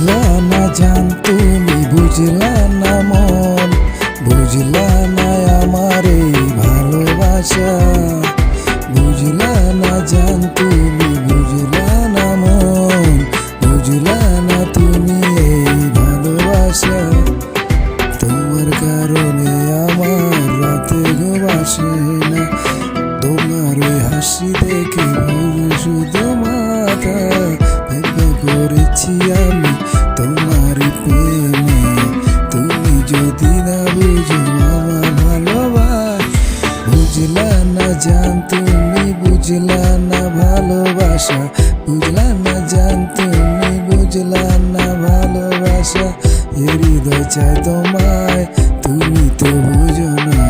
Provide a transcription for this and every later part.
বুঝলা না জান তুমি, বুঝলা না মন, বুঝলা না আমার এই ভালোবাসা। বুঝলা না জান তুমি, বুঝলা না মন, বুঝলা না তুমি এই ভালোবাসা। তোমার কারণে আমার রাতে ঘুম আসে না, তোমার ওই হাসি দেখে ভোরে শুধু মাথা। ভেবে করেছি আমি তোমার প্রেমে, তুমি যদি না বুঝো আমার ভালোবাসা। বুঝলা না জান তুমি, বুঝলা না ভালোবাসা। বুঝলা না জান তুমি, বুঝলা না ভালোবাসা। এ হৃদয় চায় তোমায়, তুমি তো বুঝো না।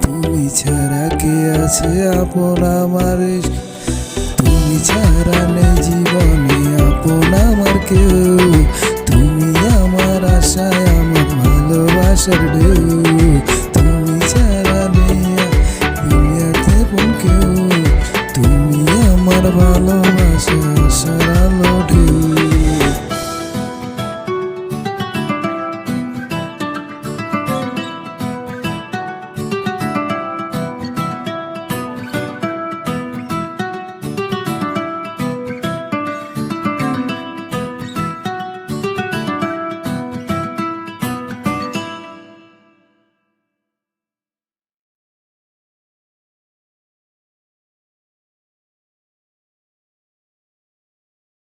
তুমি ছাড়া কে আছে আপন আমার, তুমি ছাড়া নেই জীবনে আপন আমার কেউ। তুমি আমার আশায় আমার ভালোবাসার ঢেউ, তুমি ছাড়া নেই দুনিয়াতে কেউ। তুমি আমার ভালোবাসা।